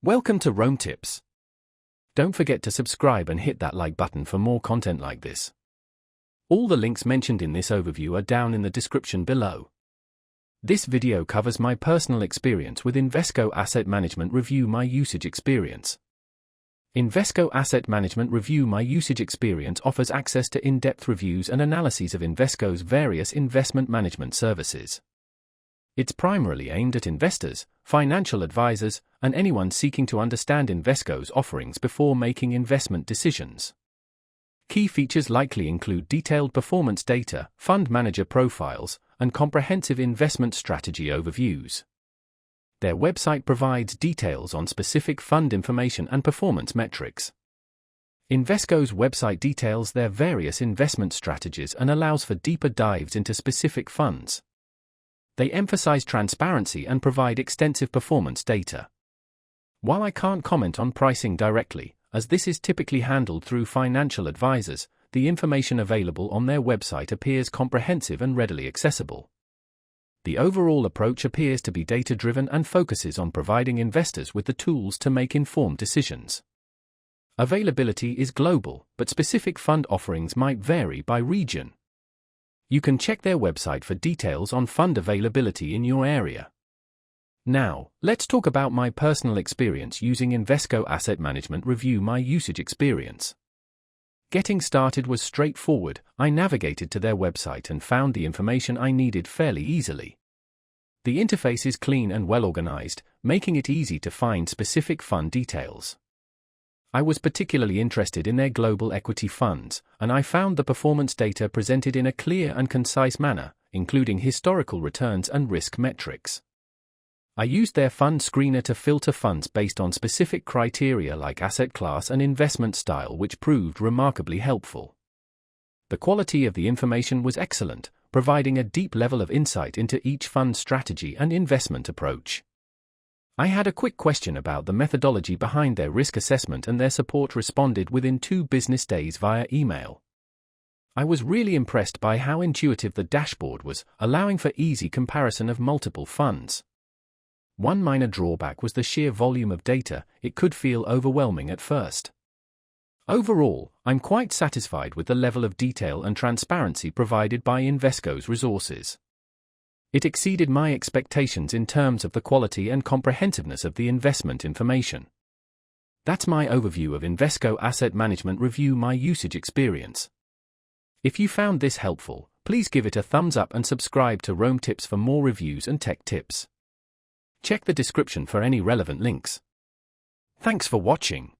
Welcome to Rome Tips. Don't forget to subscribe and hit that like button for more content like this. All the links mentioned in this overview are down in the description below. This video covers my personal experience with Invesco Asset Management Review My Usage Experience. Invesco Asset Management Review My Usage Experience offers access to in-depth reviews and analyses of Invesco's various investment management services. It's primarily aimed at investors, financial advisors, and anyone seeking to understand Invesco's offerings before making investment decisions. Key features likely include detailed performance data, fund manager profiles, and comprehensive investment strategy overviews. Their website provides details on specific fund information and performance metrics. Invesco's website details their various investment strategies and allows for deeper dives into specific funds. They emphasize transparency and provide extensive performance data. While I can't comment on pricing directly, as this is typically handled through financial advisors, the information available on their website appears comprehensive and readily accessible. The overall approach appears to be data-driven and focuses on providing investors with the tools to make informed decisions. Availability is global, but specific fund offerings might vary by region. You can check their website for details on fund availability in your area. Now, let's talk about my personal experience using Invesco Asset Management Review My Usage Experience. Getting started was straightforward. I navigated to their website and found the information I needed fairly easily. The interface is clean and well organized, making it easy to find specific fund details. I was particularly interested in their global equity funds, and I found the performance data presented in a clear and concise manner, including historical returns and risk metrics. I used their fund screener to filter funds based on specific criteria like asset class and investment style, which proved remarkably helpful. The quality of the information was excellent, providing a deep level of insight into each fund strategy and investment approach. I had a quick question about the methodology behind their risk assessment, and their support responded within 2 business days via email. I was really impressed by how intuitive the dashboard was, allowing for easy comparison of multiple funds. One minor drawback was the sheer volume of data. It could feel overwhelming at first. Overall, I'm quite satisfied with the level of detail and transparency provided by Invesco's resources. It exceeded my expectations in terms of the quality and comprehensiveness of the investment information. That's my overview of Invesco Asset Management Review My Usage Experience. If you found this helpful, please give it a thumbs up and subscribe to Rome Tips for more reviews and tech tips. Check the description for any relevant links. Thanks for watching.